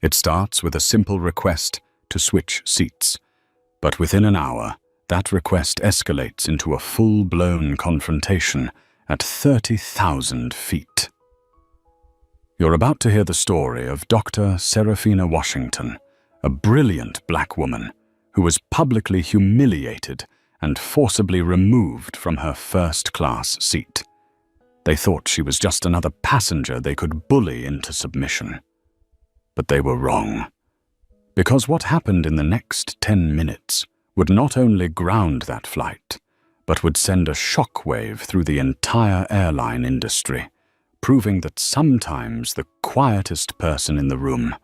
It starts with a simple request to switch seats, but within an hour, that request escalates into a full-blown confrontation at 30,000 feet. You're about to hear the story of Dr. Serafina Washington, a brilliant black woman who was publicly humiliated and forcibly removed from her first-class seat. They thought she was just another passenger they could bully into submission. But they were wrong. Because what happened in the next 10 minutes would not only ground that flight, but would send a shockwave through the entire airline industry, proving that sometimes the quietest person in the room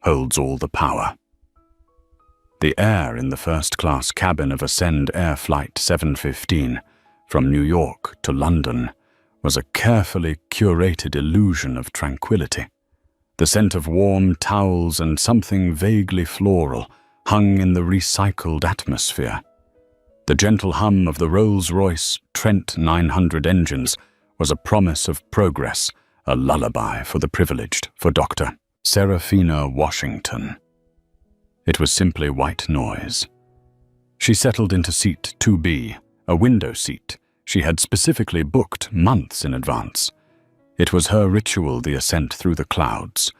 holds all the power. The air in the first-class cabin of Ascend Air Flight 715 from New York to London was a carefully curated illusion of tranquility. The scent of warm towels and something vaguely floral hung in the recycled atmosphere. The gentle hum of the Rolls-Royce Trent 900 engines was a promise of progress, a lullaby for the privileged, for Dr. Serafina Washington. It was simply white noise. She settled into seat 2B, a window seat she had specifically booked months in advance. It was her ritual, the ascent through the clouds.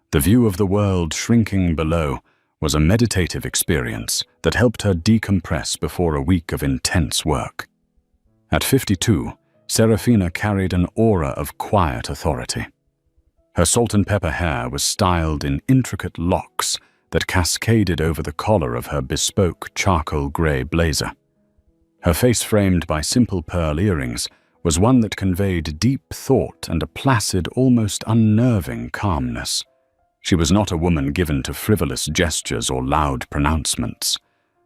The view of the world shrinking below was a meditative experience that helped her decompress before a week of intense work. At 52, Serafina carried an aura of quiet authority. Her salt and pepper hair was styled in intricate locks that cascaded over the collar of her bespoke charcoal grey blazer. Her face, framed by simple pearl earrings, was one that conveyed deep thought and a placid, almost unnerving calmness. She was not a woman given to frivolous gestures or loud pronouncements.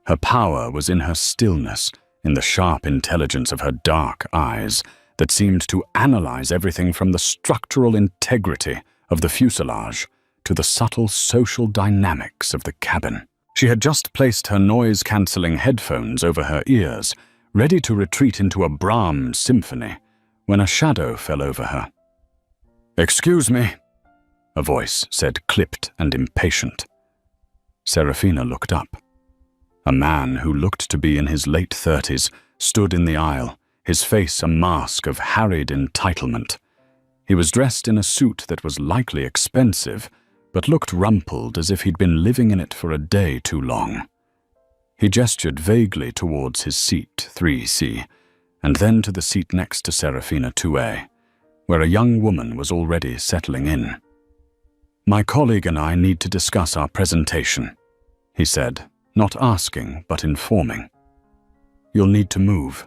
Her power was in her stillness, in the sharp intelligence of her dark eyes that seemed to analyze everything from the structural integrity of the fuselage to the subtle social dynamics of the cabin. She had just placed her noise-cancelling headphones over her ears, ready to retreat into a Brahms symphony, when a shadow fell over her. "Excuse me," a voice said, clipped and impatient. Serafina looked up. A man who looked to be in his late 30s stood in the aisle, his face a mask of harried entitlement. He was dressed in a suit that was likely expensive, but looked rumpled as if he'd been living in it for a day too long. He gestured vaguely towards his seat, 3C, and then to the seat next to Serafina, 2A, where a young woman was already settling in. "My colleague and I need to discuss our presentation," he said, not asking but informing. "You'll need to move."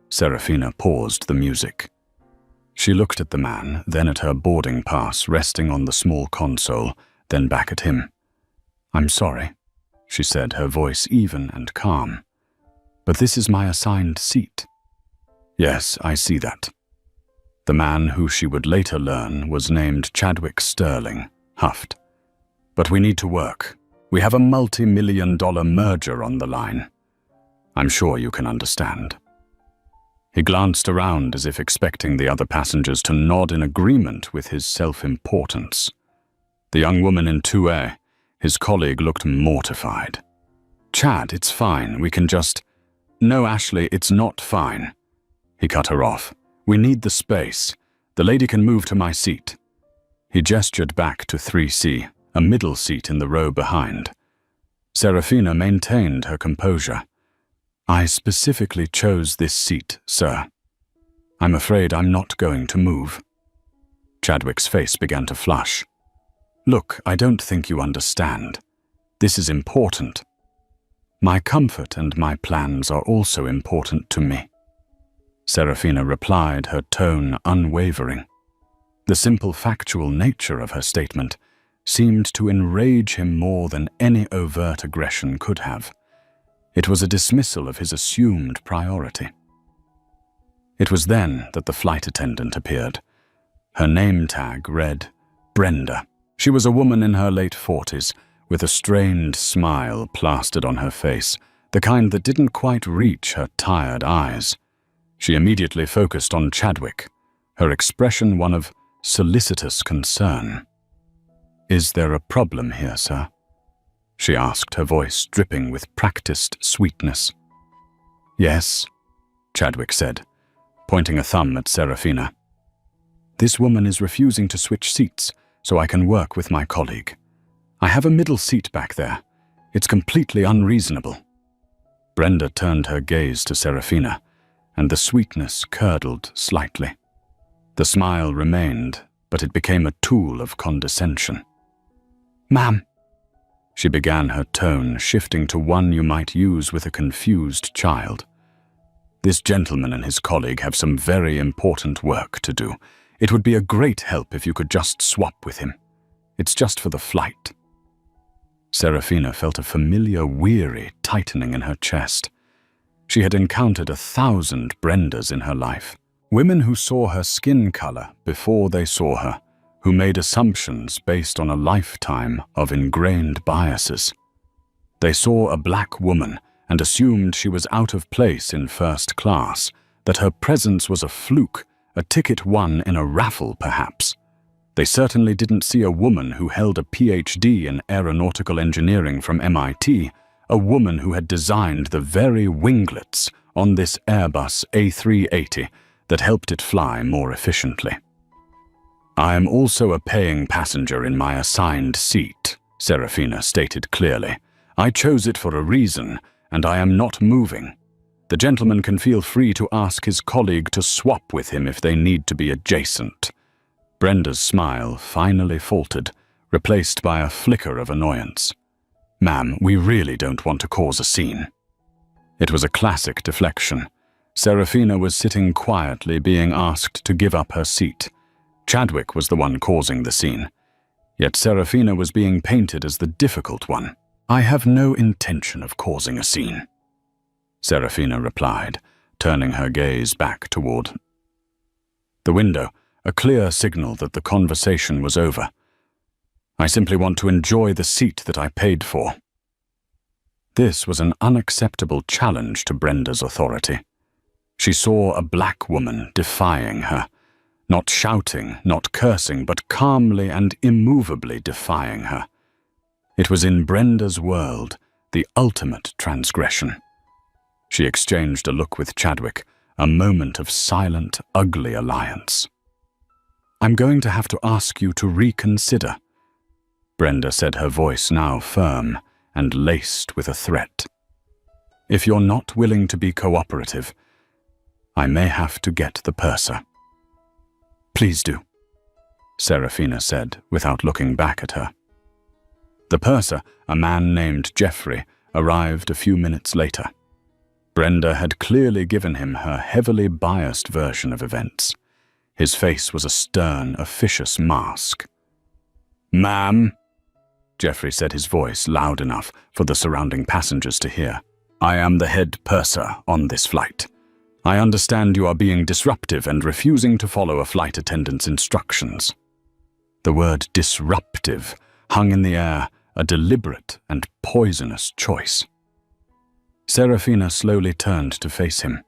Serafina paused the music. She looked at the man, then at her boarding pass resting on the small console, then back at him. "I'm sorry," she said, her voice even and calm, "but this is my assigned seat." "Yes, I see that." The man, who she would later learn was named Chadwick Sterling, huffed. "But we need to work. We have a multi-million-dollar merger on the line. I'm sure you can understand." He glanced around as if expecting the other passengers to nod in agreement with his self-importance. The young woman in 2A, his colleague, looked mortified. "Chad, it's fine, we can just—" "No, Ashley, it's not fine." He cut her off. "We need the space. The lady can move to my seat." He gestured back to 3C, a middle seat in the row behind. Serafina maintained her composure. "I specifically chose this seat, sir. I'm afraid I'm not going to move." Chadwick's face began to flush. "Look, I don't think you understand. This is important. My comfort and my plans are also important to me." Serafina replied, her tone unwavering. The simple factual nature of her statement seemed to enrage him more than any overt aggression could have. It was a dismissal of his assumed priority. It was then that the flight attendant appeared. Her name tag read Brenda. She was a woman in her late 40s, with a strained smile plastered on her face, the kind that didn't quite reach her tired eyes. She immediately focused on Chadwick, her expression one of solicitous concern. "Is there a problem here, sir?" she asked, her voice dripping with practiced sweetness. "Yes," Chadwick said, pointing a thumb at Serafina. "This woman is refusing to switch seats so I can work with my colleague. I have a middle seat back there. It's completely unreasonable." Brenda turned her gaze to Serafina, and the sweetness curdled slightly. The smile remained, but it became a tool of condescension. "Ma'am," she began, her tone shifting to one you might use with a confused child. "This gentleman and his colleague have some very important work to do. It would be a great help if you could just swap with him. It's just for the flight." Serafina felt a familiar, weary tightening in her chest. She had encountered 1,000 Brendas in her life. Women who saw her skin color before they saw her, who made assumptions based on a lifetime of ingrained biases. They saw a black woman and assumed she was out of place in first class, that her presence was a fluke, a ticket won in a raffle perhaps. They certainly didn't see a woman who held a PhD in aeronautical engineering from MIT, a woman who had designed the very winglets on this Airbus A380 that helped it fly more efficiently. "I am also a paying passenger in my assigned seat," Serafina stated clearly. "I chose it for a reason, and I am not moving. The gentleman can feel free to ask his colleague to swap with him if they need to be adjacent." Brenda's smile finally faltered, replaced by a flicker of annoyance. "Ma'am, we really don't want to cause a scene." It was a classic deflection. Serafina was sitting quietly, being asked to give up her seat. Chadwick was the one causing the scene. Yet Serafina was being painted as the difficult one. "I have no intention of causing a scene," Serafina replied, turning her gaze back toward the window, a clear signal that the conversation was over. "I simply want to enjoy the seat that I paid for." This was an unacceptable challenge to Brenda's authority. She saw a black woman defying her, not shouting, not cursing, but calmly and immovably defying her. It was in Brenda's world the ultimate transgression. She exchanged a look with Chadwick, a moment of silent, ugly alliance. "I'm going to have to ask you to reconsider," Brenda said, her voice now firm and laced with a threat. "If you're not willing to be cooperative, I may have to get the purser." "Please do," Serafina said, without looking back at her. The purser, a man named Jeffrey, arrived a few minutes later. Brenda had clearly given him her heavily biased version of events. His face was a stern, officious mask. "Ma'am," Jeffrey said, his voice loud enough for the surrounding passengers to hear, "I am the head purser on this flight. I understand you are being disruptive and refusing to follow a flight attendant's instructions." The word disruptive hung in the air, a deliberate and poisonous choice. Serafina slowly turned to face him.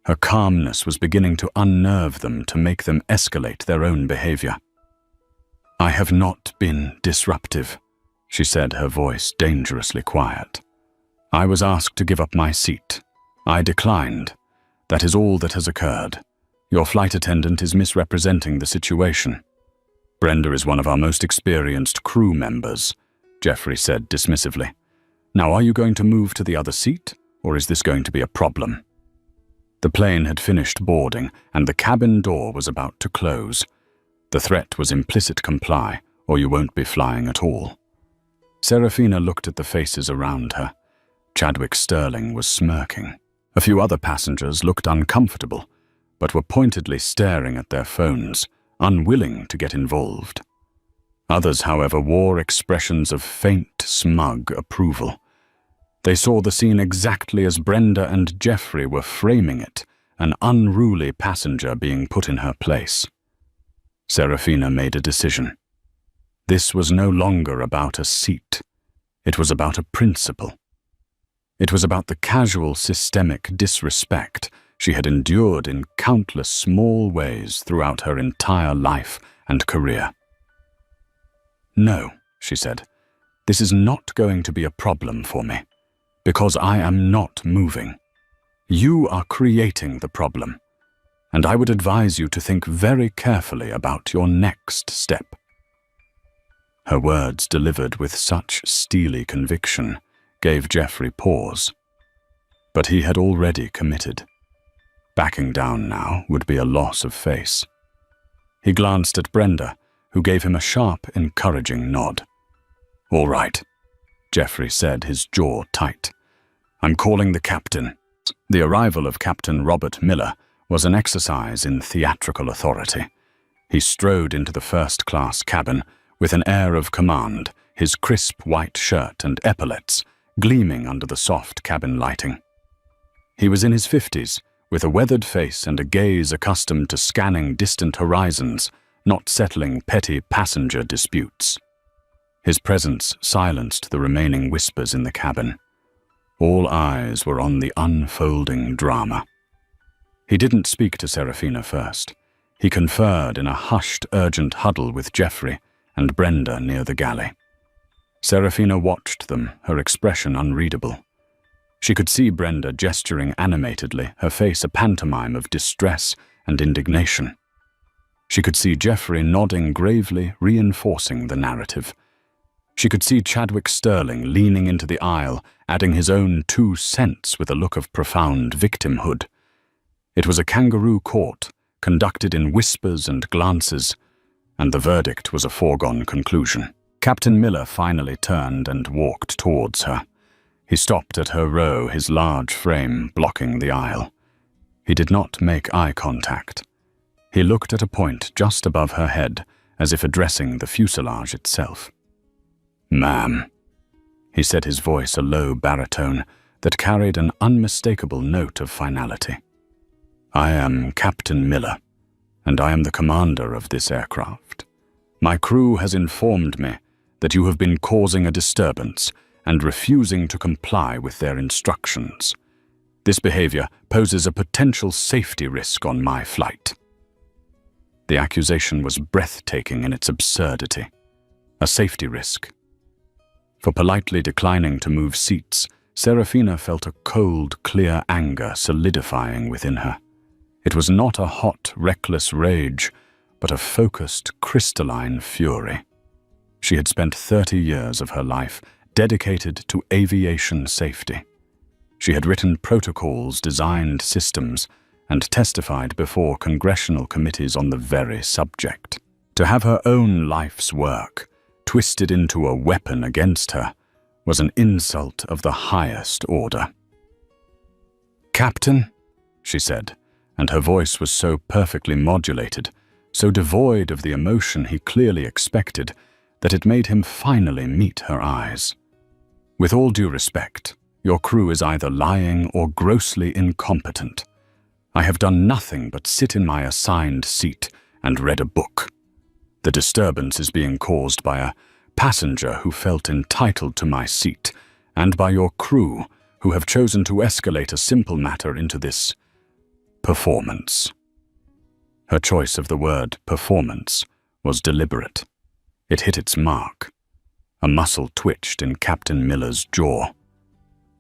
Her calmness was beginning to unnerve them, to make them escalate their own behavior. "I have not been disruptive," she said, her voice dangerously quiet. "I was asked to give up my seat. I declined. That is all that has occurred. Your flight attendant is misrepresenting the situation." "Brenda is one of our most experienced crew members," Jeffrey said dismissively. "Now, are you going to move to the other seat, or is this going to be a problem?" The plane had finished boarding, and the cabin door was about to close. The threat was implicit comply, or you won't be flying at all. Serafina looked at the faces around her. Chadwick Sterling was smirking. A few other passengers looked uncomfortable, but were pointedly staring at their phones, unwilling to get involved. Others, however, wore expressions of faint, smug approval. They saw the scene exactly as Brenda and Jeffrey were framing it, an unruly passenger being put in her place. Serafina made a decision. This was no longer about a seat. It was about a principle. It was about the casual, systemic disrespect she had endured in countless small ways throughout her entire life and career. "No," she said. "This is not going to be a problem for me, because I am not moving. You are creating the problem, and I would advise you to think very carefully about your next step." Her words, delivered with such steely conviction, gave Jeffrey pause. But he had already committed. Backing down now would be a loss of face. He glanced at Brenda, who gave him a sharp, encouraging nod. "All right," Jeffrey said, his jaw tight. "I'm calling the captain." The arrival of Captain Robert Miller was an exercise in theatrical authority. He strode into the first-class cabin with an air of command, his crisp white shirt and epaulets gleaming under the soft cabin lighting. He was in his 50s, with a weathered face and a gaze accustomed to scanning distant horizons, not settling petty passenger disputes. His presence silenced the remaining whispers in the cabin. All eyes were on the unfolding drama. He didn't speak to Serafina first. He conferred in a hushed, urgent huddle with Jeffrey and Brenda near the galley. Serafina watched them, her expression unreadable. She could see Brenda gesturing animatedly, her face a pantomime of distress and indignation. She could see Jeffrey nodding gravely, reinforcing the narrative. She could see Chadwick Sterling leaning into the aisle, adding his own 2 cents with a look of profound victimhood. It was a kangaroo court, conducted in whispers and glances, and the verdict was a foregone conclusion. Captain Miller finally turned and walked towards her. He stopped at her row, his large frame blocking the aisle. He did not make eye contact. He looked at a point just above her head, as if addressing the fuselage itself. "Ma'am," he said, his voice a low baritone that carried an unmistakable note of finality. "I am Captain Miller, and I am the commander of this aircraft. My crew has informed me that you have been causing a disturbance and refusing to comply with their instructions. This behavior poses a potential safety risk on my flight." The accusation was breathtaking in its absurdity. A safety risk. For politely declining to move seats, Serafina felt a cold, clear anger solidifying within her. It was not a hot, reckless rage, but a focused, crystalline fury. She had spent 30 years of her life dedicated to aviation safety. She had written protocols, designed systems, and testified before congressional committees on the very subject. To have her own life's work twisted into a weapon against her was an insult of the highest order. "Captain," she said, and her voice was so perfectly modulated, so devoid of the emotion he clearly expected, that it made him finally meet her eyes. "With all due respect, your crew is either lying or grossly incompetent. I have done nothing but sit in my assigned seat and read a book. The disturbance is being caused by a passenger who felt entitled to my seat, and by your crew who have chosen to escalate a simple matter into this performance." Her choice of the word performance was deliberate. It hit its mark. A muscle twitched in Captain Miller's jaw.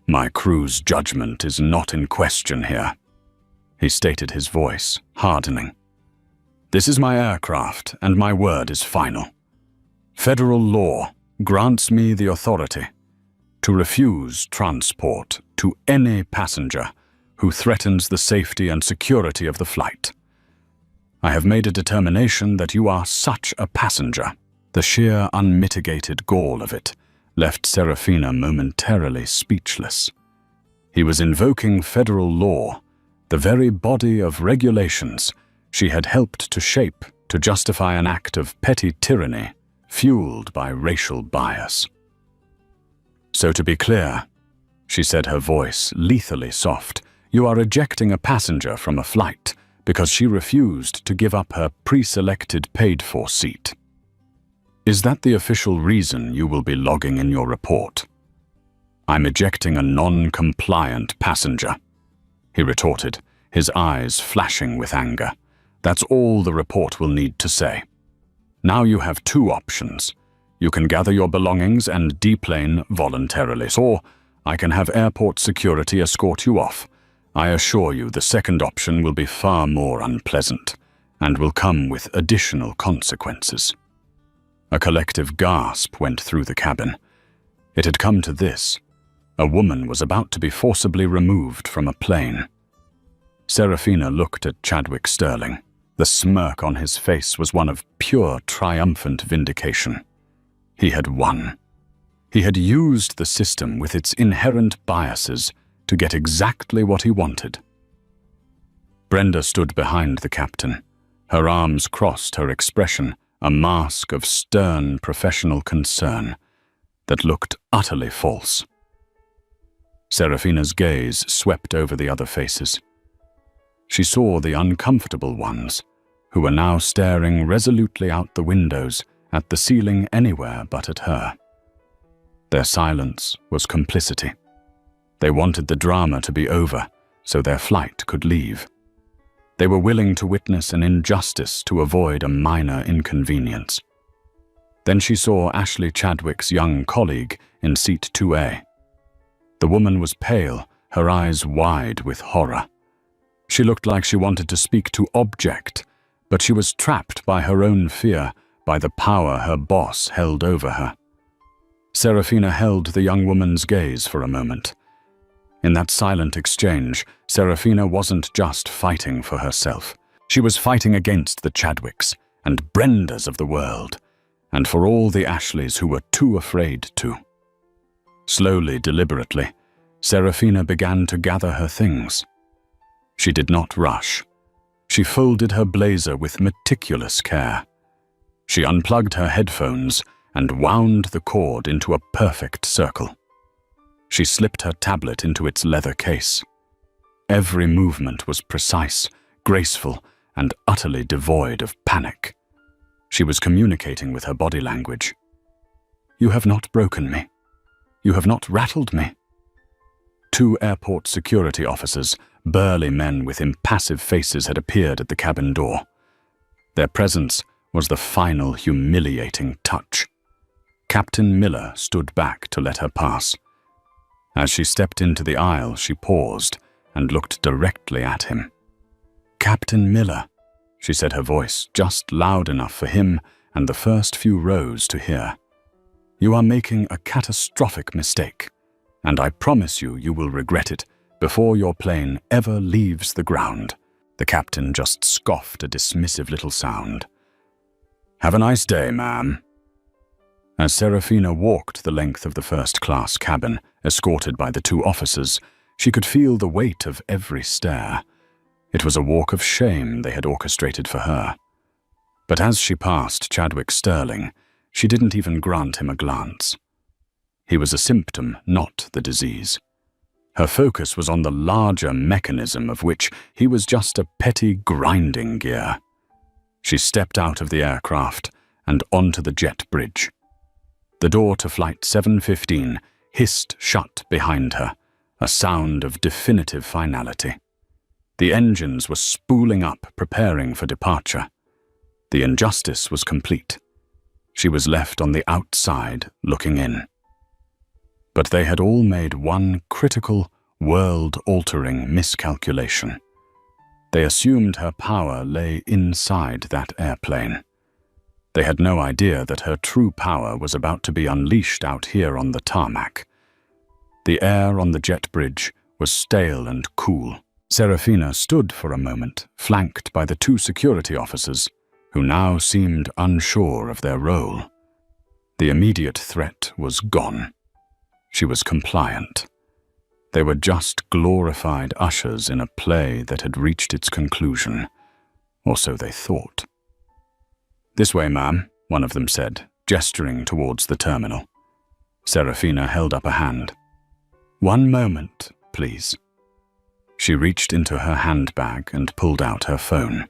"My crew's judgment is not in question here," he stated, his voice hardening. "This is my aircraft, and my word is final. Federal law grants me the authority to refuse transport to any passenger who threatens the safety and security of the flight. I have made a determination that you are such a passenger." The sheer, unmitigated gall of it left Serafina momentarily speechless. He was invoking federal law, the very body of regulations she had helped to shape to justify an act of petty tyranny fueled by racial bias. "So to be clear," she said, her voice lethally soft, "you are ejecting a passenger from a flight because she refused to give up her pre-selected paid-for seat. Is that the official reason you will be logging in your report?" "I'm ejecting a non-compliant passenger," he retorted, his eyes flashing with anger. "That's all the report will need to say. Now you have 2 options. You can gather your belongings and deplane voluntarily, or I can have airport security escort you off. I assure you the second option will be far more unpleasant and will come with additional consequences." A collective gasp went through the cabin. It had come to this. A woman was about to be forcibly removed from a plane. Serafina looked at Chadwick Sterling. The smirk on his face was one of pure triumphant vindication. He had won. He had used the system with its inherent biases to get exactly what he wanted. Brenda stood behind the captain. Her arms crossed, her expression a mask of stern professional concern that looked utterly false. Serafina's gaze swept over the other faces. She saw the uncomfortable ones, who were now staring resolutely out the windows at the ceiling anywhere but at her. Their silence was complicity. They wanted the drama to be over so their flight could leave. They were willing to witness an injustice to avoid a minor inconvenience. Then she saw Ashley Chadwick's young colleague in seat 2A. The woman was pale, her eyes wide with horror. She looked like she wanted to speak to object, but she was trapped by her own fear, by the power her boss held over her. Serafina held the young woman's gaze for a moment. In that silent exchange, Serafina wasn't just fighting for herself. She was fighting against the Chadwicks and Brendas of the world, and for all the Ashleys who were too afraid to. Slowly, deliberately, Serafina began to gather her things. She did not rush. She folded her blazer with meticulous care. She unplugged her headphones and wound the cord into a perfect circle. She slipped her tablet into its leather case. Every movement was precise, graceful, and utterly devoid of panic. She was communicating with her body language. "You have not broken me. You have not rattled me." Two airport security officers, burly men with impassive faces, had appeared at the cabin door. Their presence was the final humiliating touch. Captain Miller stood back to let her pass. As she stepped into the aisle, she paused and looked directly at him. "Captain Miller," she said, her voice just loud enough for him and the first few rows to hear. "You are making a catastrophic mistake, and I promise you, you will regret it before your plane ever leaves the ground." The captain just scoffed a dismissive little sound. "Have a nice day, ma'am." As Serafina walked the length of the first-class cabin, escorted by the two officers, she could feel the weight of every stare. It was a walk of shame they had orchestrated for her. But as she passed Chadwick Sterling, she didn't even grant him a glance. He was a symptom, not the disease. Her focus was on the larger mechanism of which he was just a petty grinding gear. She stepped out of the aircraft and onto the jet bridge. The door to Flight 715 hissed shut behind her, a sound of definitive finality. The engines were spooling up, preparing for departure. The injustice was complete. She was left on the outside, looking in. But they had all made one critical, world-altering miscalculation. They assumed her power lay inside that airplane. They had no idea that her true power was about to be unleashed out here on the tarmac. The air on the jet bridge was stale and cool. Serafina stood for a moment, flanked by the two security officers, who now seemed unsure of their role. The immediate threat was gone. She was compliant. They were just glorified ushers in a play that had reached its conclusion, or so they thought. "This way, ma'am," one of them said, gesturing towards the terminal. Serafina held up a hand. "One moment, please." She reached into her handbag and pulled out her phone.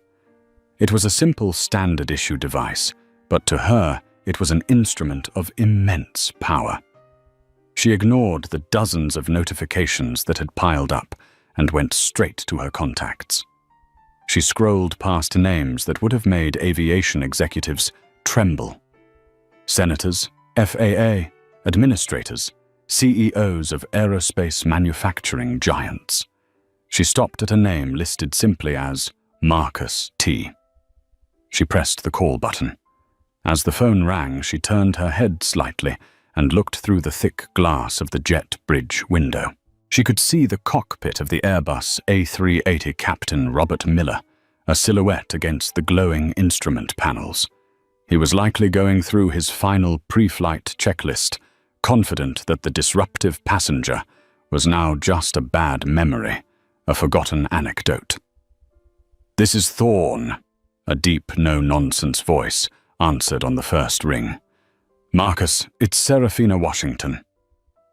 It was a simple standard-issue device, but to her it was an instrument of immense power. She ignored the dozens of notifications that had piled up and went straight to her contacts. She scrolled past names that would have made aviation executives tremble. Senators, FAA, administrators, CEOs of aerospace manufacturing giants. She stopped at a name listed simply as Marcus T. She pressed the call button. As the phone rang, she turned her head slightly and looked through the thick glass of the jet bridge window. She could see the cockpit of the Airbus A380 Captain Robert Miller, a silhouette against the glowing instrument panels. He was likely going through his final pre-flight checklist, confident that the disruptive passenger was now just a bad memory, a forgotten anecdote. "This is Thorne," a deep, no-nonsense voice answered on the first ring. "Marcus, it's Serafina Washington,"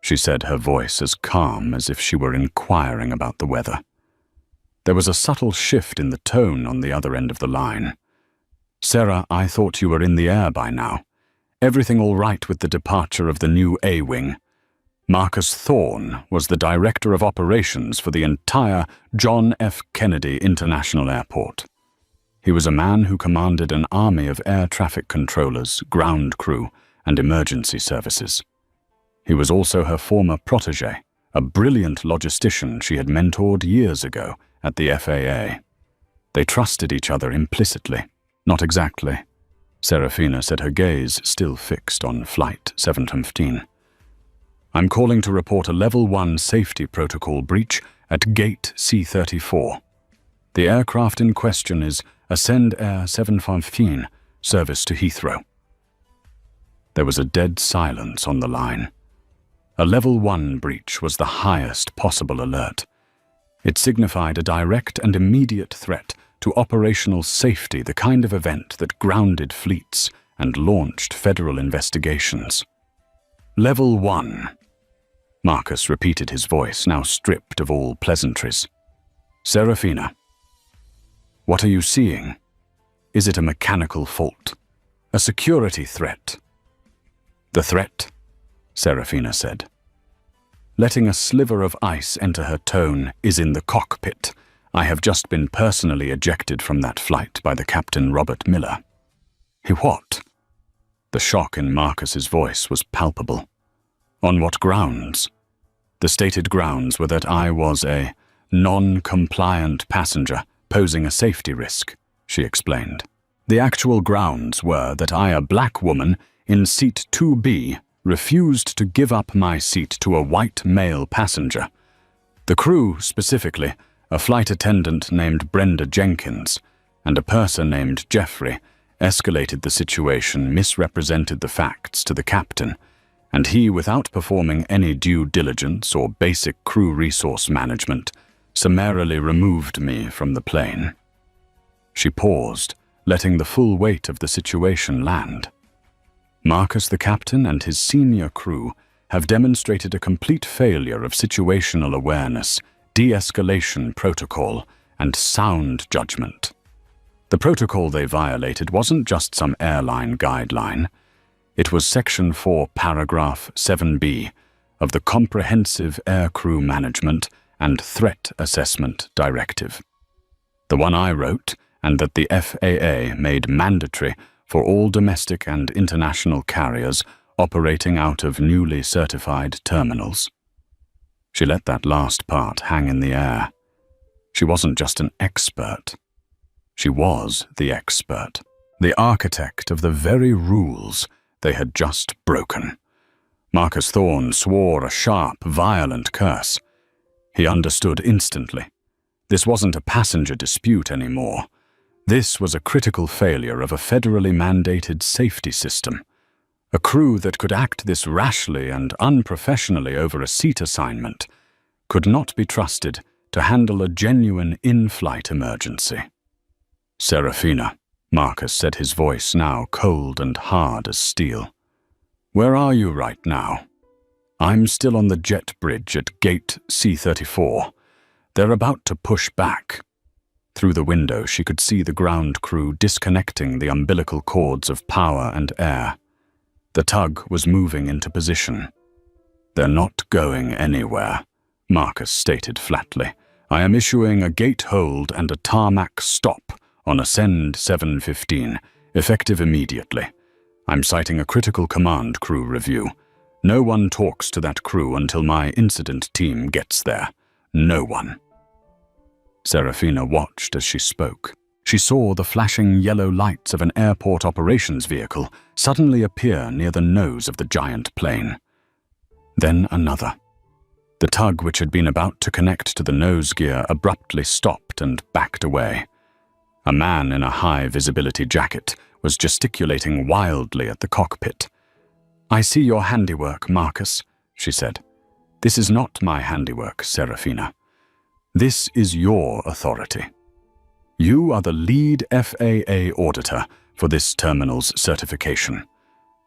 she said, her voice as calm as if she were inquiring about the weather. There was a subtle shift in the tone on the other end of the line. "Sarah, I thought you were in the air by now. Everything all right with the departure of the new A-Wing?" Marcus Thorne was the director of operations for the entire John F. Kennedy International Airport. He was a man who commanded an army of air traffic controllers, ground crew, and emergency services. He was also her former protégé, a brilliant logistician she had mentored years ago at the FAA. They trusted each other implicitly. "Not exactly," Serafina said, her gaze still fixed on Flight 715. "I'm calling to report a Level 1 safety protocol breach at Gate C-34. The aircraft in question is Ascend Air 715, service to Heathrow." There was a dead silence on the line. A Level 1 breach was the highest possible alert. It signified a direct and immediate threat to operational safety, the kind of event that grounded fleets and launched federal investigations. "Level 1. Marcus repeated, his voice now stripped of all pleasantries. "Serafina, what are you seeing? Is it a mechanical fault? A security threat?" "The threat," Serafina said, letting a sliver of ice enter her tone, "is in the cockpit. I have just been personally ejected from that flight by the Captain Robert Miller." "He what?" The shock in Marcus's voice was palpable. "On what grounds?" "The stated grounds were that I was a non-compliant passenger posing a safety risk," she explained. "The actual grounds were that I, a black woman in seat 2B, refused to give up my seat to a white male passenger. The crew, specifically, a flight attendant named Brenda Jenkins and a purser named Jeffrey, escalated the situation, misrepresented the facts to the captain, and he, without performing any due diligence or basic crew resource management, summarily removed me from the plane." She paused, letting the full weight of the situation land. "Marcus, the captain, and his senior crew have demonstrated a complete failure of situational awareness, de-escalation protocol, and sound judgment. The protocol they violated wasn't just some airline guideline. It was Section 4, Paragraph 7B of the Comprehensive Aircrew Management and Threat Assessment Directive. The one I wrote, and that the FAA made mandatory for all domestic and international carriers operating out of newly certified terminals." She let that last part hang in the air. She wasn't just an expert. She was the expert, the architect of the very rules they had just broken. Marcus Thorne swore a sharp, violent curse. He understood instantly. This wasn't a passenger dispute anymore. This was a critical failure of a federally mandated safety system. A crew that could act this rashly and unprofessionally over a seat assignment could not be trusted to handle a genuine in-flight emergency. "Serafina," Marcus said, his voice now cold and hard as steel. "Where are you right now?" "I'm still on the jet bridge at Gate C-34. They're about to push back." Through the window, she could see the ground crew disconnecting the umbilical cords of power and air. The tug was moving into position. "They're not going anywhere," Marcus stated flatly. "I am issuing a gate hold and a tarmac stop on Ascend 715, effective immediately. I'm citing a critical command crew review. No one talks to that crew until my incident team gets there. No one." Serafina watched as she spoke. She saw the flashing yellow lights of an airport operations vehicle suddenly appear near the nose of the giant plane. Then another. The tug which had been about to connect to the nose gear abruptly stopped and backed away. A man in a high-visibility jacket was gesticulating wildly at the cockpit. "I see your handiwork, Marcus," she said. "This is not my handiwork, Serafina. This is your authority. You are the lead FAA auditor for this terminal's certification.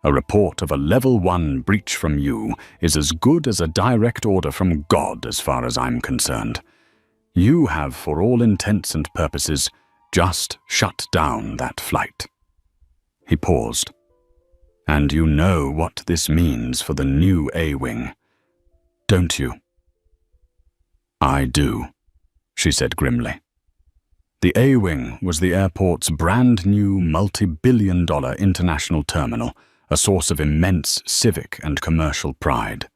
A report of a Level 1 breach from you is as good as a direct order from God as far as I'm concerned. You have, for all intents and purposes, just shut down that flight." He paused. "And you know what this means for the new A-Wing, don't you?" "I do," she said grimly. The A-Wing was the airport's brand new multi-billion-dollar international terminal, a source of immense civic and commercial pride.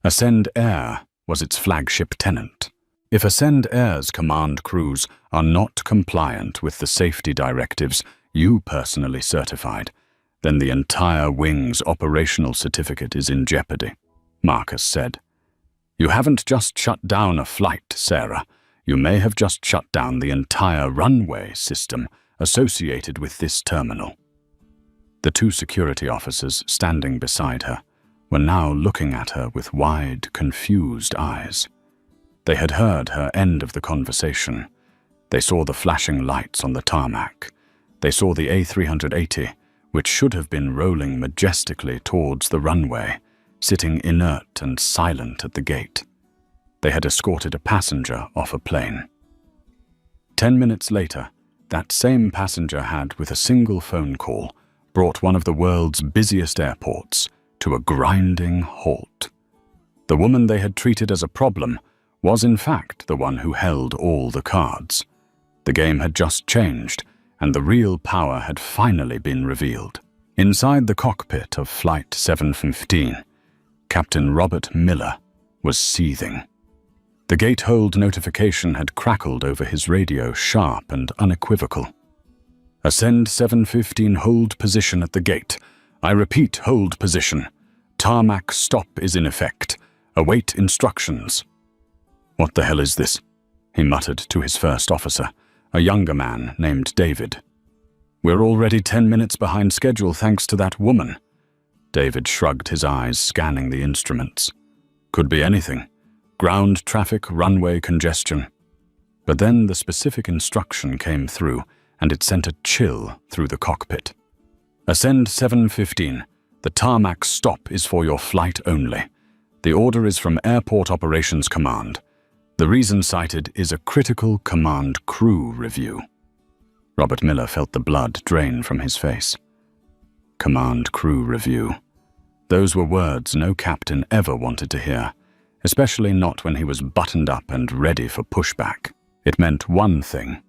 Ascend Air was its flagship tenant. If Ascend Air's command crews are not compliant with the safety directives you personally certified, then the entire wing's operational certificate is in jeopardy, Marcus said. "You haven't just shut down a flight, Sarah. You may have just shut down the entire runway system associated with this terminal." The two security officers standing beside her were now looking at her with wide, confused eyes. They had heard her end of the conversation. They saw the flashing lights on the tarmac. They saw the A380, which should have been rolling majestically towards the runway, sitting inert and silent at the gate. They had escorted a passenger off a plane. 10 minutes later, that same passenger had, with a single phone call, brought one of the world's busiest airports to a grinding halt. The woman they had treated as a problem was in fact the one who held all the cards. The game had just changed, and the real power had finally been revealed. Inside the cockpit of Flight 715, Captain Robert Miller was seething. The gate hold notification had crackled over his radio, sharp and unequivocal. "Ascend 715, hold position at the gate. I repeat, hold position. Tarmac stop is in effect. Await instructions." "What the hell is this?" he muttered to his first officer, a younger man named David. "We're already 10 minutes behind schedule thanks to that woman." David shrugged his eyes, scanning the instruments. "Could be anything. Ground traffic, runway congestion." But then the specific instruction came through, and it sent a chill through the cockpit. "Ascend 715. The tarmac stop is for your flight only. The order is from Airport Operations Command. The reason cited is a critical command crew review." Robert Miller felt the blood drain from his face. Command crew review. Those were words no captain ever wanted to hear, especially not when he was buttoned up and ready for pushback. It meant one thing: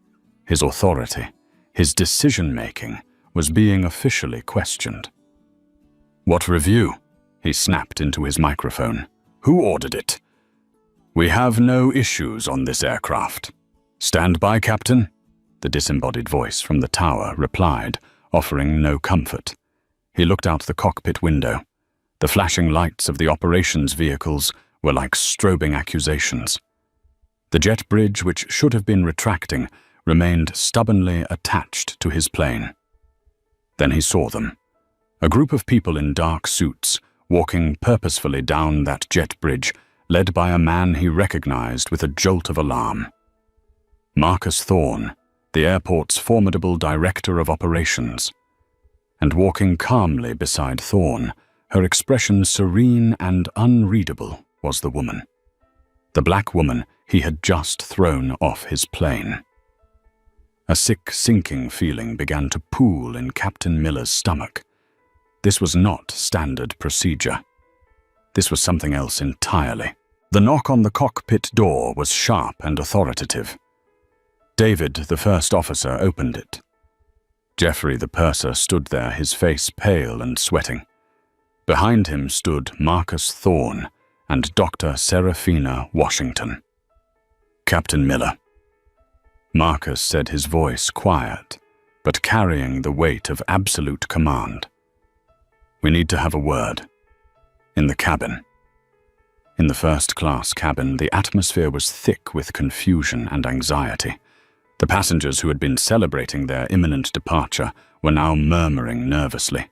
his authority, his decision-making, was being officially questioned. "What review?" he snapped into his microphone. "Who ordered it?" "We have no issues on this aircraft." "Stand by, Captain," the disembodied voice from the tower replied, offering no comfort. He looked out the cockpit window. The flashing lights of the operations vehicles were like strobing accusations. The jet bridge, which should have been retracting, remained stubbornly attached to his plane. Then he saw them. A group of people in dark suits, walking purposefully down that jet bridge, led by a man he recognized with a jolt of alarm. Marcus Thorne, the airport's formidable director of operations. And walking calmly beside Thorne, her expression serene and unreadable, was the woman. The black woman he had just thrown off his plane. A sick, sinking feeling began to pool in Captain Miller's stomach. This was not standard procedure. This was something else entirely. The knock on the cockpit door was sharp and authoritative. David, the first officer, opened it. Geoffrey the purser stood there, his face pale and sweating. Behind him stood Marcus Thorne and Dr. Seraphina Washington. "Captain Miller." Marcus said, his voice quiet, but carrying the weight of absolute command. "We need to have a word. In the cabin." In the first-class cabin, the atmosphere was thick with confusion and anxiety. The passengers who had been celebrating their imminent departure were now murmuring nervously.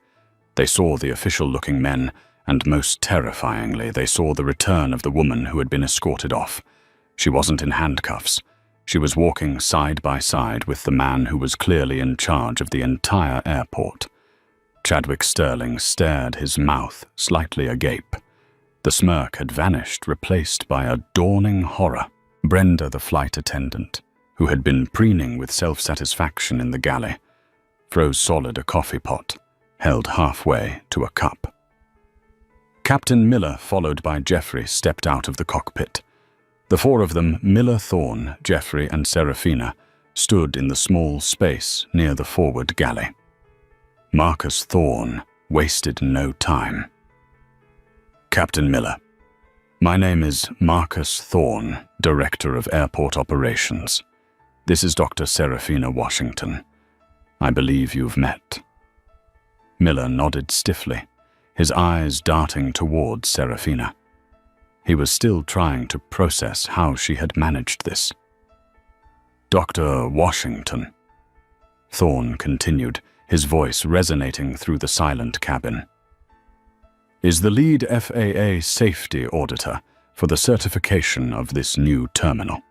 They saw the official-looking men, and most terrifyingly, they saw the return of the woman who had been escorted off. She wasn't in handcuffs. She was walking side by side with the man who was clearly in charge of the entire airport. Chadwick Sterling stared, his mouth slightly agape. The smirk had vanished, replaced by a dawning horror. Brenda, the flight attendant, who had been preening with self-satisfaction in the galley, froze solid a coffee pot, held halfway to a cup. Captain Miller, followed by Geoffrey, stepped out of the cockpit. The four of them, Miller, Thorne, Geoffrey, and Seraphina, stood in the small space near the forward galley. Marcus Thorne wasted no time. "Captain Miller, my name is Marcus Thorne, Director of Airport Operations. This is Dr. Seraphina Washington. I believe you've met." Miller nodded stiffly, his eyes darting towards Seraphina. He was still trying to process how she had managed this. "Dr. Washington," Thorne continued, his voice resonating through the silent cabin, "is the lead FAA safety auditor for the certification of this new terminal.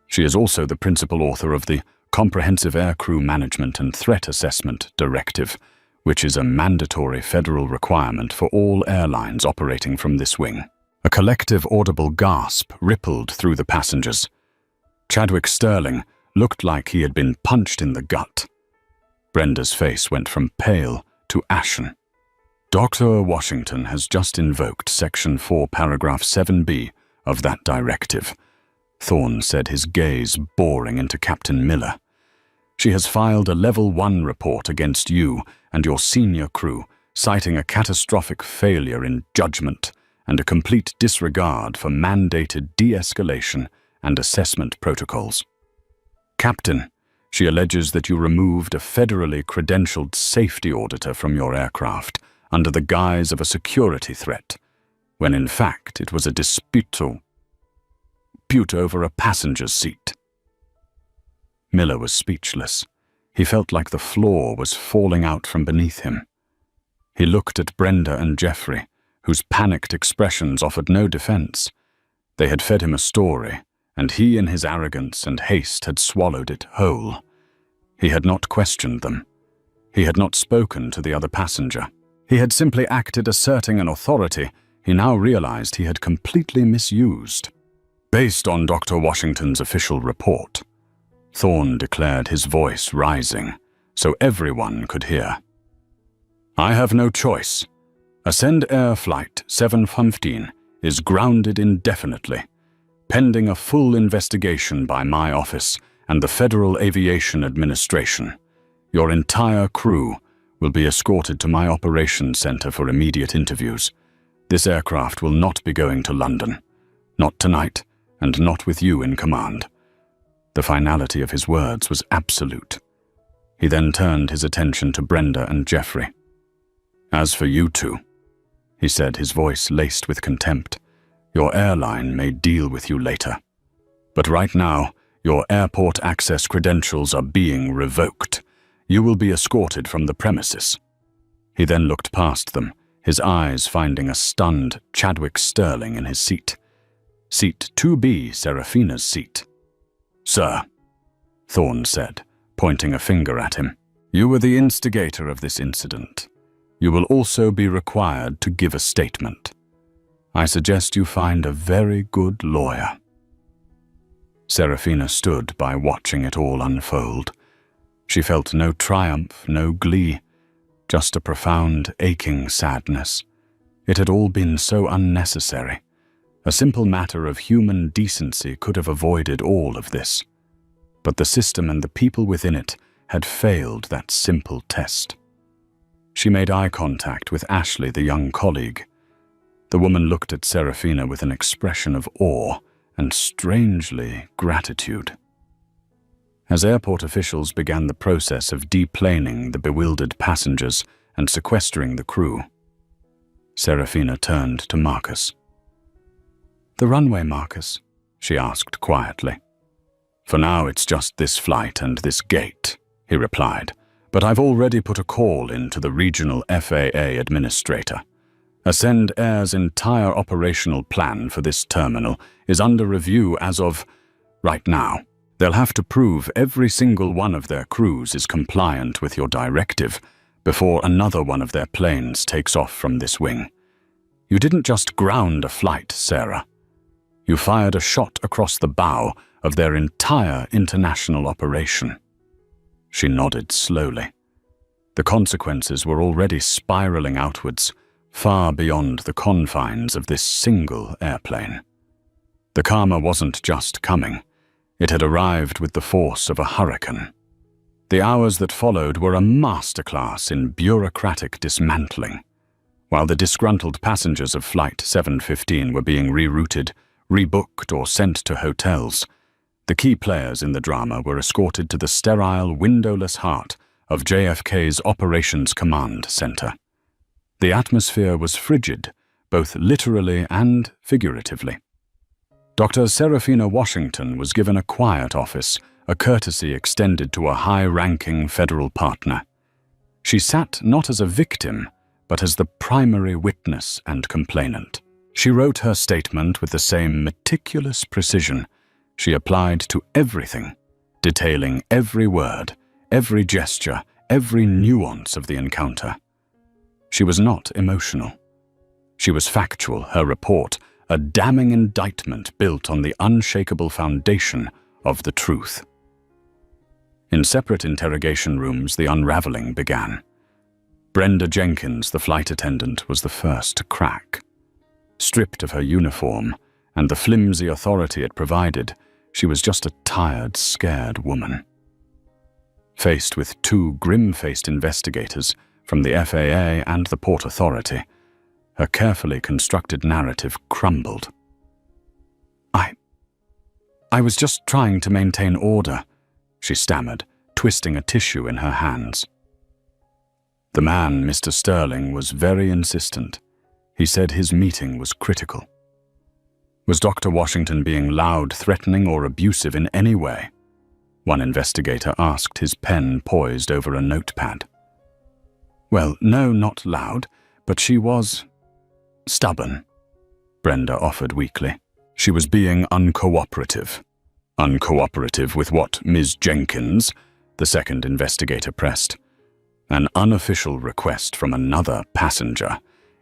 She is also the principal author of the Comprehensive Aircrew Management and Threat Assessment Directive, which is a mandatory federal requirement for all airlines operating from this wing." A collective audible gasp rippled through the passengers. Chadwick Sterling looked like he had been punched in the gut. Brenda's face went from pale to ashen. "Dr. Washington has just invoked Section 4, Paragraph 7B of that directive," Thorne said, his gaze boring into Captain Miller. "She has filed a Level 1 report against you and your senior crew, citing a catastrophic failure in judgment and a complete disregard for mandated de-escalation and assessment protocols. Captain, she alleges that you removed a federally credentialed safety auditor from your aircraft under the guise of a security threat, when in fact it was a dispute over a passenger's seat." Miller was speechless. He felt like the floor was falling out from beneath him. He looked at Brenda and Geoffrey, whose panicked expressions offered no defense. They had fed him a story, and he in his arrogance and haste had swallowed it whole. He had not questioned them. He had not spoken to the other passenger. He had simply acted asserting an authority he now realized he had completely misused. "Based on Dr. Washington's official report," Thorne declared, his voice rising so everyone could hear, "I have no choice. Ascend Air Flight 715 is grounded indefinitely, pending a full investigation by my office and the Federal Aviation Administration. Your entire crew will be escorted to my operations center for immediate interviews. This aircraft will not be going to London. Not tonight, and not with you in command." The finality of his words was absolute. He then turned his attention to Brenda and Geoffrey. "As for you two," he said, his voice laced with contempt, "your airline may deal with you later. But right now, your airport access credentials are being revoked. You will be escorted from the premises." He then looked past them, his eyes finding a stunned Chadwick Sterling in his seat. Seat 2B, Seraphina's seat. "Sir," Thorne said, pointing a finger at him, "you were the instigator of this incident. You will also be required to give a statement. I suggest you find a very good lawyer." Seraphina stood by watching it all unfold. She felt no triumph, no glee, just a profound, aching sadness. It had all been so unnecessary. A simple matter of human decency could have avoided all of this. But the system and the people within it had failed that simple test. She made eye contact with Ashley, the young colleague. The woman looked at Serafina with an expression of awe and, strangely, gratitude. As airport officials began the process of deplaning the bewildered passengers and sequestering the crew, Serafina turned to Marcus. "The runway, Marcus?" she asked quietly. "For now, it's just this flight and this gate," he replied. "But I've already put a call in to the regional FAA administrator. Ascend Air's entire operational plan for this terminal is under review as of right now. They'll have to prove every single one of their crews is compliant with your directive before another one of their planes takes off from this wing. You didn't just ground a flight, Sarah. You fired a shot across the bow of their entire international operation." She nodded slowly. The consequences were already spiraling outwards, far beyond the confines of this single airplane. The karma wasn't just coming. It had arrived with the force of a hurricane. The hours that followed were a masterclass in bureaucratic dismantling. While the disgruntled passengers of Flight 715 were being rerouted, rebooked, or sent to hotels, the key players in the drama were escorted to the sterile, windowless heart of JFK's Operations Command Center. The atmosphere was frigid, both literally and figuratively. Dr. Serafina Washington was given a quiet office, a courtesy extended to a high-ranking federal partner. She sat not as a victim, but as the primary witness and complainant. She wrote her statement with the same meticulous precision she applied to everything, detailing every word, every gesture, every nuance of the encounter. She was not emotional. She was factual, her report, a damning indictment built on the unshakable foundation of the truth. In separate interrogation rooms, the unraveling began. Brenda Jenkins, the flight attendant, was the first to crack. Stripped of her uniform and the flimsy authority it provided, she was just a tired, scared woman. Faced with two grim-faced investigators from the FAA and the Port Authority, her carefully constructed narrative crumbled. I was just trying to maintain order," she stammered, twisting a tissue in her hands. The man, Mr. Sterling, was very insistent. He said his meeting was critical. Was Dr. Washington being loud, threatening, or abusive in any way? One investigator asked, his pen poised over a notepad. "Well, no, not loud, but she was stubborn," Brenda offered weakly. "She was being uncooperative." "Uncooperative with what, Ms. Jenkins?" the second investigator pressed. "An unofficial request from another passenger.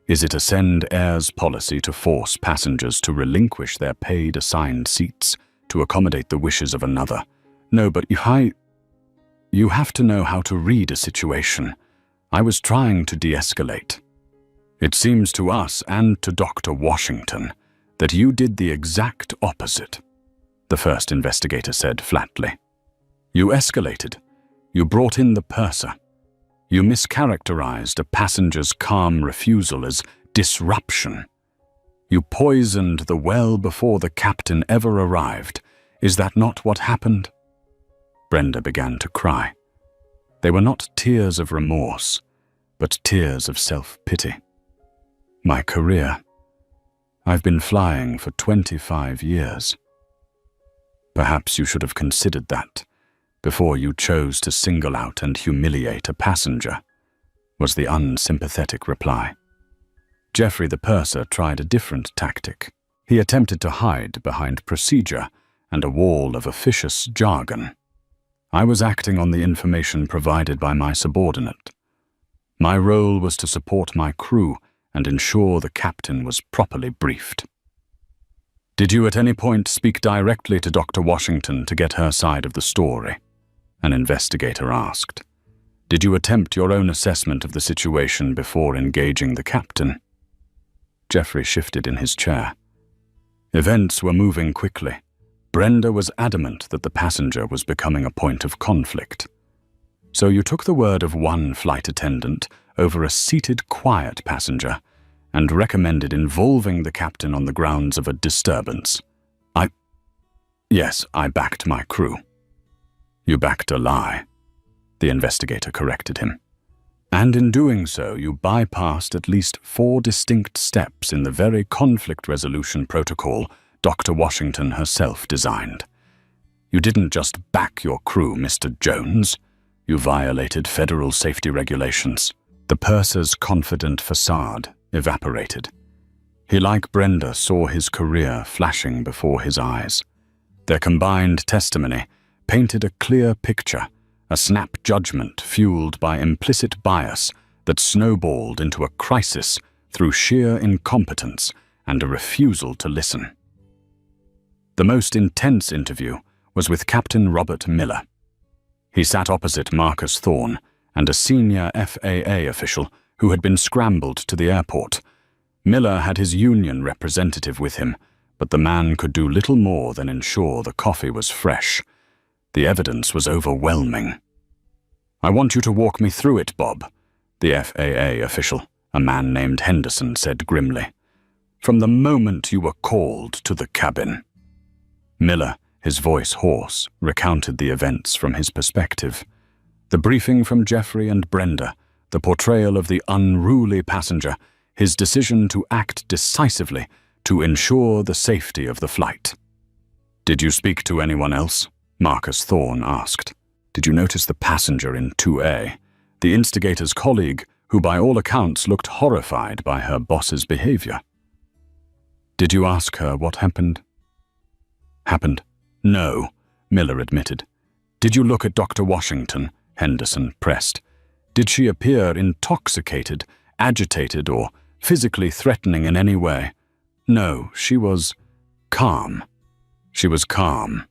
Is it Ascend Air's policy to force passengers to relinquish their paid assigned seats to accommodate the wishes of another? No, but you have to know how to read a situation. I was trying to de-escalate. It seems to us and to Dr. Washington that you did the exact opposite," the first investigator said flatly. "You escalated. You brought in the purser. You mischaracterized a passenger's calm refusal as disruption. You poisoned the well before the captain ever arrived. Is that not what happened?" Brenda began to cry. They were not tears of remorse, but tears of self-pity. "My career. I've been flying for 25 years. Perhaps you should have considered that before you chose to single out and humiliate a passenger," was the unsympathetic reply. Jeffrey the purser tried a different tactic. He attempted to hide behind procedure and a wall of officious jargon. "I was acting on the information provided by my subordinate. My role was to support my crew and ensure the captain was properly briefed." "Did you at any point speak directly to Dr. Washington to get her side of the story?" an investigator asked. "Did you attempt your own assessment of the situation before engaging the captain?" Jeffrey shifted in his chair. Events were moving quickly. Brenda was adamant that the passenger was becoming a point of conflict. So you took the word of one flight attendant over a seated, quiet passenger and recommended involving the captain on the grounds of a disturbance. Yes, I backed my crew. You backed a lie, the investigator corrected him. And in doing so, you bypassed at least 4 distinct steps in the very conflict resolution protocol Dr. Washington herself designed. You didn't just back your crew, Mr. Jones. You violated federal safety regulations. The purser's confident facade evaporated. He, like Brenda, saw his career flashing before his eyes. Their combined testimony painted a clear picture, a snap judgment fueled by implicit bias that snowballed into a crisis through sheer incompetence and a refusal to listen. The most intense interview was with Captain Robert Miller. He sat opposite Marcus Thorne and a senior FAA official who had been scrambled to the airport. Miller had his union representative with him, but the man could do little more than ensure the coffee was fresh. The evidence was overwhelming. "I want you to walk me through it, Bob," the FAA official, a man named Henderson, said grimly. "From the moment you were called to the cabin." Miller, his voice hoarse, recounted the events from his perspective. The briefing from Jeffrey and Brenda, the portrayal of the unruly passenger, his decision to act decisively to ensure the safety of the flight. "Did you speak to anyone else?" Marcus Thorne asked. "Did you notice the passenger in 2A, the instigator's colleague, who by all accounts looked horrified by her boss's behavior?" "Did you ask her what happened?" "No," Miller admitted. "Did you look at Dr. Washington?" Henderson pressed. "Did she appear intoxicated, agitated, or physically threatening in any way?" "No, she was calm." "She was calm,"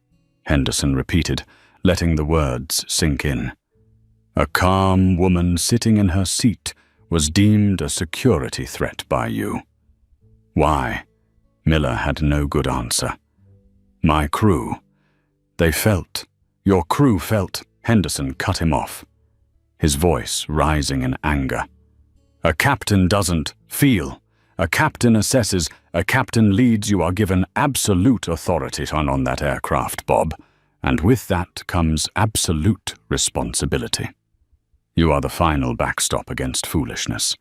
Henderson repeated, letting the words sink in. "A calm woman sitting in her seat was deemed a security threat by you." "Why?" Miller had no good answer. "My crew. Your crew felt," Henderson cut him off, his voice rising in anger. "A captain doesn't feel. A captain assesses. A captain leads. You are given absolute authority on that aircraft, Bob, and with that comes absolute responsibility. You are the final backstop against foolishness.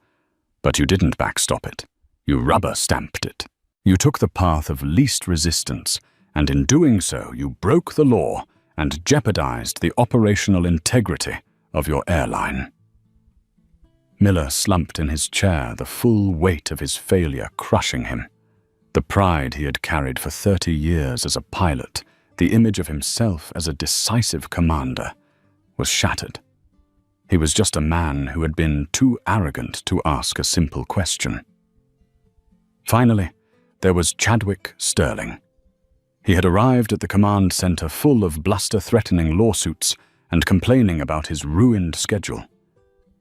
But you didn't backstop it. You rubber-stamped it. You took the path of least resistance, and in doing so, you broke the law and jeopardized the operational integrity of your airline." Miller slumped in his chair, the full weight of his failure crushing him. The pride he had carried for 30 years as a pilot, the image of himself as a decisive commander, was shattered. He was just a man who had been too arrogant to ask a simple question. Finally, there was Chadwick Sterling. He had arrived at the command center full of bluster-threatening lawsuits and complaining about his ruined schedule.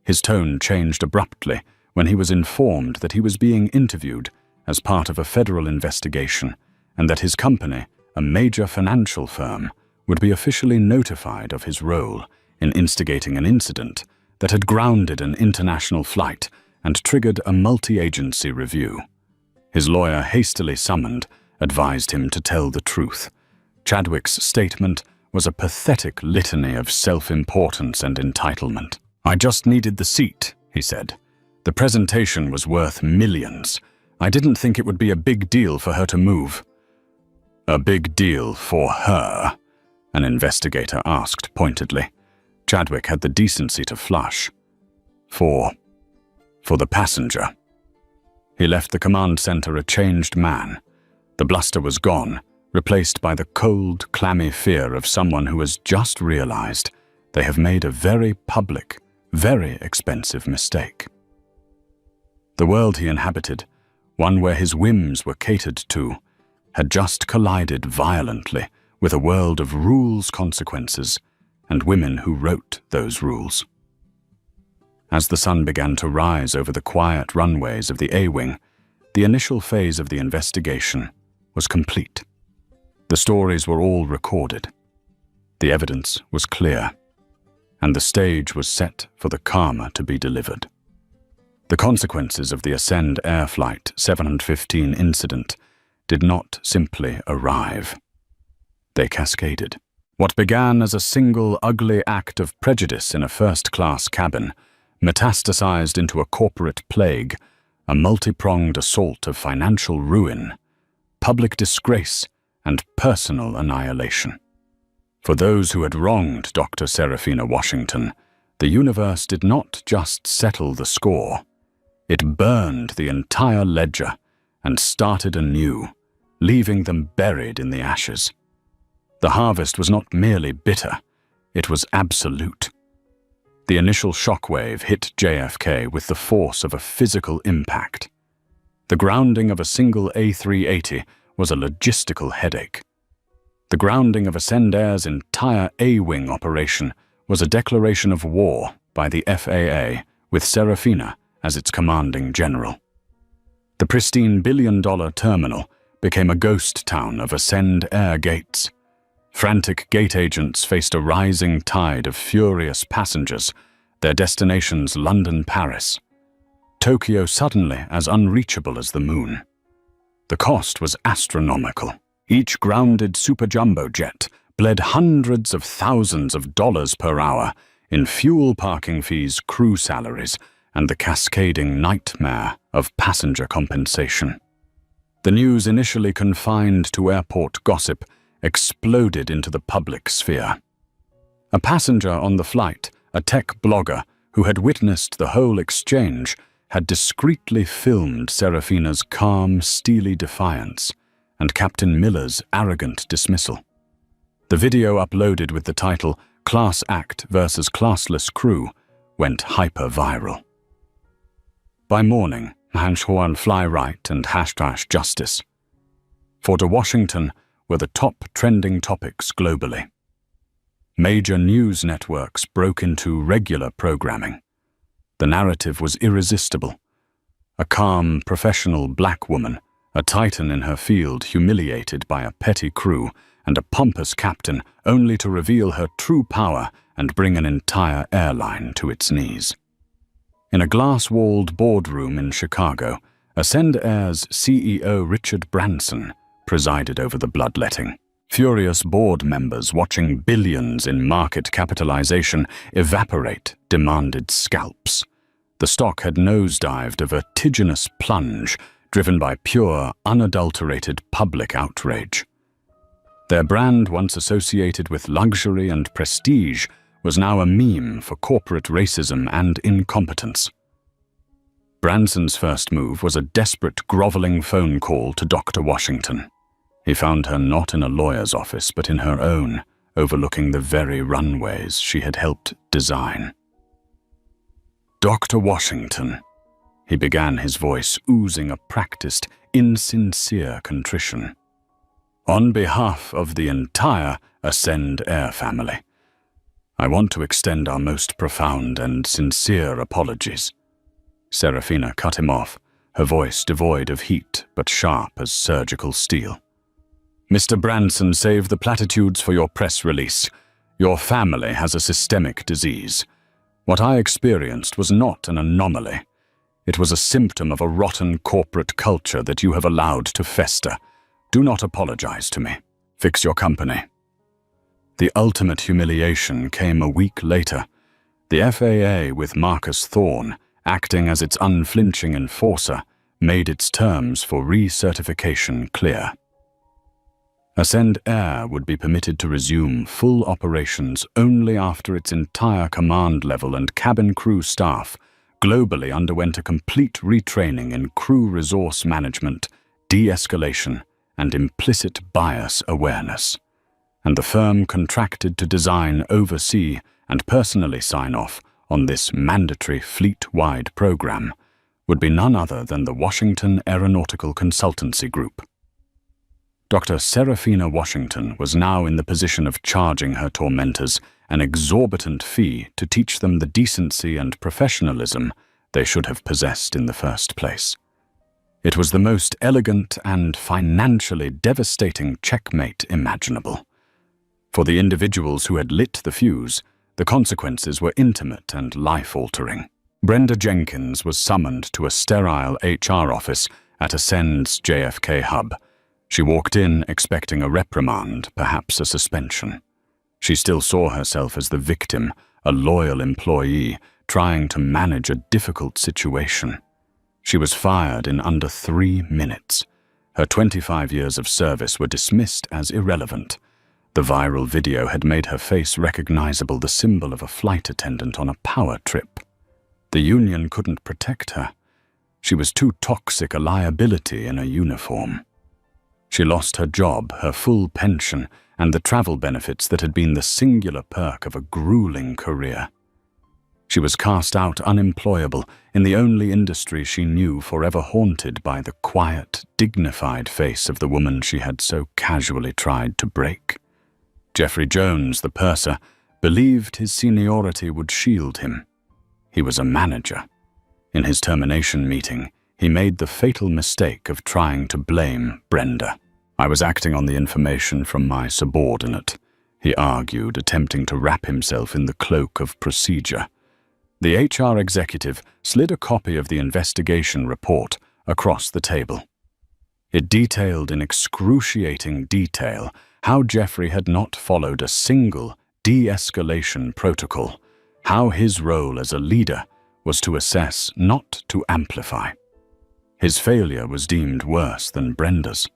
His tone changed abruptly when he was informed that he was being interviewed as part of a federal investigation and that his company, a major financial firm, would be officially notified of his role in instigating an incident that had grounded an international flight and triggered a multi-agency review. His lawyer, hastily summoned, advised him to tell the truth. Chadwick's statement was a pathetic litany of self-importance and entitlement. "I just needed the seat," he said. "The presentation was worth millions. I didn't think it would be a big deal for her to move." "A big deal for her?" an investigator asked pointedly. Chadwick had the decency to flush. For the passenger." He left the command center a changed man. The bluster was gone, replaced by the cold, clammy fear of someone who has just realized they have made a very public, very expensive mistake. The world he inhabited, one where his whims were catered to, had just collided violently with a world of rules, consequences, and women who wrote those rules. As the sun began to rise over the quiet runways of the A-Wing, the initial phase of the investigation was complete. The stories were all recorded. The evidence was clear. and the stage was set for the karma to be delivered. The consequences of the Ascend Air Flight 715 incident did not simply arrive. They cascaded. What began as a single ugly act of prejudice in a first-class cabin metastasized into a corporate plague, a multi-pronged assault of financial ruin, public disgrace, and personal annihilation. For those who had wronged Dr. Serafina Washington, the universe did not just settle the score. It burned the entire ledger and started anew, leaving them buried in the ashes. The harvest was not merely bitter, it was absolute. The initial shockwave hit JFK with the force of a physical impact. The grounding of a single A380 was a logistical headache. The grounding of Ascend Air's entire A-Wing operation was a declaration of war by the FAA, with Serafina as its commanding general. The pristine billion-dollar terminal became a ghost town of Ascend Air gates. Frantic gate agents faced a rising tide of furious passengers, their destinations London-Paris. Tokyo suddenly as unreachable as the moon. The cost was astronomical. Each grounded super jumbo jet bled hundreds of thousands of dollars per hour in fuel, parking fees, crew salaries, and the cascading nightmare of passenger compensation. The news, initially confined to airport gossip, exploded into the public sphere. A passenger on the flight, a tech blogger who had witnessed the whole exchange, had discreetly filmed Serafina's calm, steely defiance and Captain Miller's arrogant dismissal. The video, uploaded with the title "Class Act versus Classless Crew," went hyper-viral. By morning, #Juan Fly Right and #Justice. For to Washington were the top trending topics globally. Major news networks broke into regular programming. The narrative was irresistible. A calm, professional black woman, a titan in her field, humiliated by a petty crew, and a pompous captain only to reveal her true power and bring an entire airline to its knees. In a glass-walled boardroom in Chicago, Ascend Air's CEO Richard Branson presided over the bloodletting. Furious board members watching billions in market capitalization evaporate demanded scalps. The stock had nosedived a vertiginous plunge driven by pure, unadulterated public outrage. Their brand, once associated with luxury and prestige, was now a meme for corporate racism and incompetence. Branson's first move was a desperate, groveling phone call to Dr. Washington. He found her not in a lawyer's office, but in her own, overlooking the very runways she had helped design. "Dr. Washington," he began, his voice oozing a practiced, insincere contrition. "On behalf of the entire Ascend Air family, I want to extend our most profound and sincere apologies." Serafina cut him off, her voice devoid of heat but sharp as surgical steel. "Mr. Branson, save the platitudes for your press release. Your family has a systemic disease. What I experienced was not an anomaly. It was a symptom of a rotten corporate culture that you have allowed to fester. Do not apologize to me. Fix your company." The ultimate humiliation came a week later. The FAA, with Marcus Thorne acting as its unflinching enforcer, made its terms for recertification clear. Ascend Air would be permitted to resume full operations only after its entire command level and cabin crew staff globally underwent a complete retraining in crew resource management, de-escalation, and implicit bias awareness. And the firm contracted to design, oversee, and personally sign off on this mandatory fleet-wide program would be none other than the Washington Aeronautical Consultancy Group. Dr. Serafina Washington was now in the position of charging her tormentors an exorbitant fee to teach them the decency and professionalism they should have possessed in the first place. It was the most elegant and financially devastating checkmate imaginable. For the individuals who had lit the fuse, The consequences were intimate and life-altering. Brenda Jenkins was summoned to a sterile HR office at Ascend's JFK hub. She walked in expecting a reprimand, perhaps a suspension. She still saw herself as the victim, a loyal employee, trying to manage a difficult situation. She was fired in under 3 minutes. Her 25 years of service were dismissed as irrelevant. The viral video had made her face recognizable, the symbol of a flight attendant on a power trip. The union couldn't protect her. She was too toxic a liability in a uniform. She lost her job, her full pension, and the travel benefits that had been the singular perk of a grueling career. She was cast out unemployable in the only industry she knew, forever haunted by the quiet, dignified face of the woman she had so casually tried to break. Jeffrey Jones, the purser, believed his seniority would shield him. He was a manager. In his termination meeting, he made the fatal mistake of trying to blame Brenda. "I was acting on the information from my subordinate," he argued, attempting to wrap himself in the cloak of procedure. The HR executive slid a copy of the investigation report across the table. It detailed in excruciating detail how Jeffrey had not followed a single de-escalation protocol, how his role as a leader was to assess, not to amplify. His failure was deemed worse than Brenda's.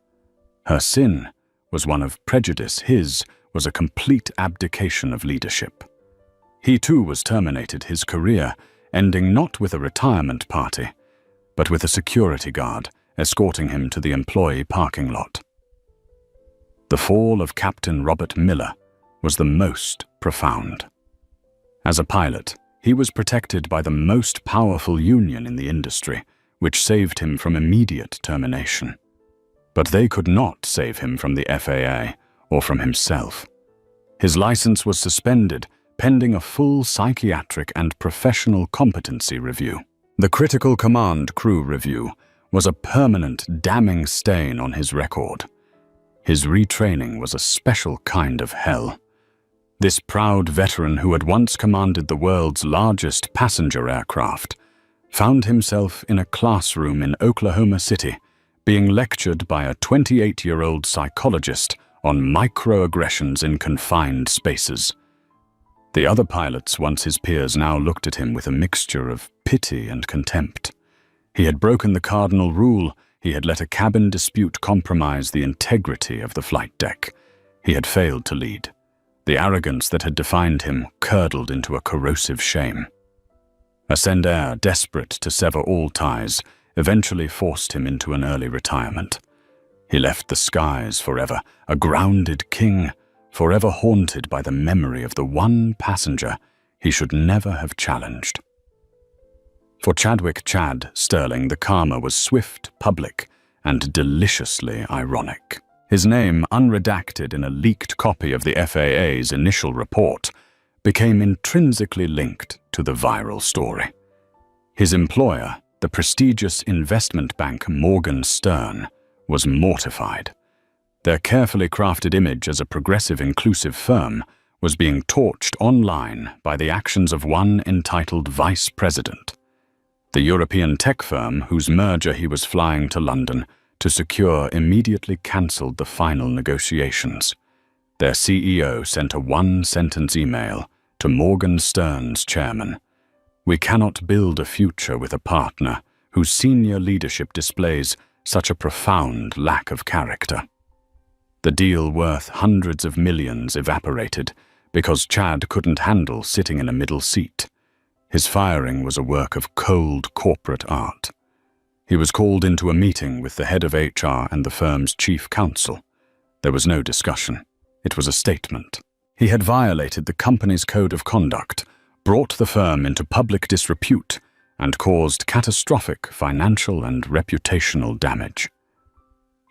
Her sin was one of prejudice. His was a complete abdication of leadership. He too was terminated, his career ending not with a retirement party, but with a security guard escorting him to the employee parking lot. The fall of Captain Robert Miller was the most profound. As a pilot, he was protected by the most powerful union in the industry, which saved him from immediate termination. But they could not save him from the FAA or from himself. His license was suspended pending a full psychiatric and professional competency review. The Critical Command Crew Review was a permanent, damning stain on his record. His retraining was a special kind of hell. This proud veteran, who had once commanded the world's largest passenger aircraft, found himself in a classroom in Oklahoma City, being lectured by a 28-year-old psychologist on microaggressions in confined spaces. The other pilots, once his peers, now looked at him with a mixture of pity and contempt. He had broken the cardinal rule. He had let a cabin dispute compromise the integrity of the flight deck. He had failed to lead. The arrogance that had defined him curdled into a corrosive shame. Ascend Air, desperate to sever all ties, eventually forced him into an early retirement. He left the skies forever, a grounded king, forever haunted by the memory of the one passenger he should never have challenged. For Chadwick "Chad" Sterling, the karma was swift, public, and deliciously ironic. His name, unredacted in a leaked copy of the FAA's initial report, became intrinsically linked to the viral story. His employer, the prestigious investment bank Morgan Stern, was mortified. Their carefully crafted image as a progressive, inclusive firm was being torched online by the actions of one entitled vice president. The European tech firm whose merger he was flying to London to secure immediately cancelled the final negotiations. Their CEO sent a one-sentence email to Morgan Stern's chairman. "We cannot build a future with a partner whose senior leadership displays such a profound lack of character." The deal, worth hundreds of millions, evaporated because Chad couldn't handle sitting in a middle seat. His firing was a work of cold corporate art. He was called into a meeting with the head of HR and the firm's chief counsel. There was no discussion. It was a statement. He had violated the company's code of conduct, brought the firm into public disrepute, and caused catastrophic financial and reputational damage.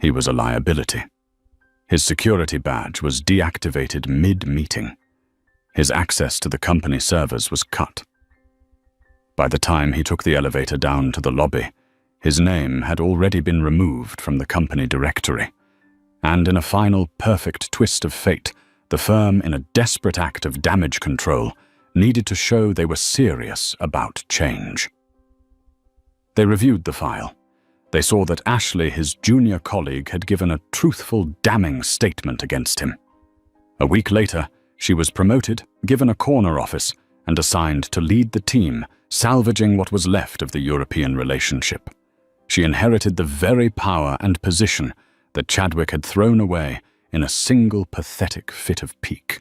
He was a liability. His security badge was deactivated mid-meeting. His access to the company servers was cut. By the time he took the elevator down to the lobby, his name had already been removed from the company directory. And in a final perfect twist of fate, the firm, in a desperate act of damage control, needed to show they were serious about change. They reviewed the file. They saw that Ashley, his junior colleague, had given a truthful, damning statement against him. A week later, she was promoted, given a corner office, and assigned to lead the team, salvaging what was left of the European relationship. She inherited the very power and position that Chadwick had thrown away in a single pathetic fit of pique.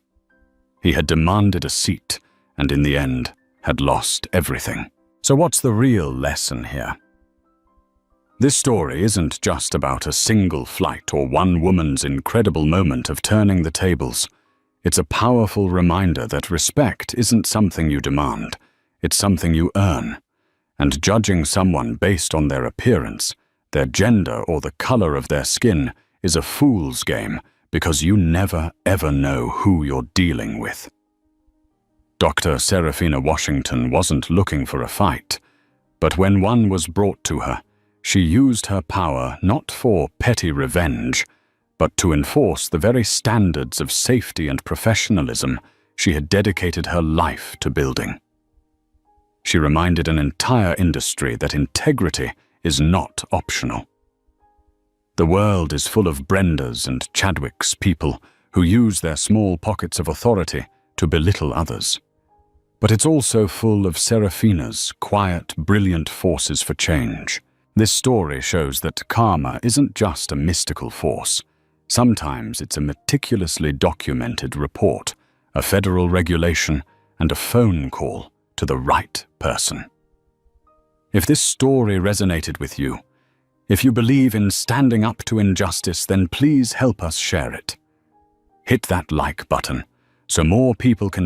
He had demanded a seat, and in the end, had lost everything. So what's the real lesson here? This story isn't just about a single flight or one woman's incredible moment of turning the tables. It's a powerful reminder that respect isn't something you demand, it's something you earn. And judging someone based on their appearance, their gender, or the color of their skin is a fool's game, because you never ever know who you're dealing with. Dr. Serafina Washington wasn't looking for a fight, but when one was brought to her, she used her power not for petty revenge, but to enforce the very standards of safety and professionalism she had dedicated her life to building. She reminded an entire industry that integrity is not optional. The world is full of Brendas and Chadwicks, people who use their small pockets of authority to belittle others. But it's also full of Serafina's quiet, brilliant forces for change. This story shows that karma isn't just a mystical force. Sometimes it's a meticulously documented report, a federal regulation, and a phone call to the right person. If this story resonated with you, if you believe in standing up to injustice, then please help us share it. Hit that like button so more people can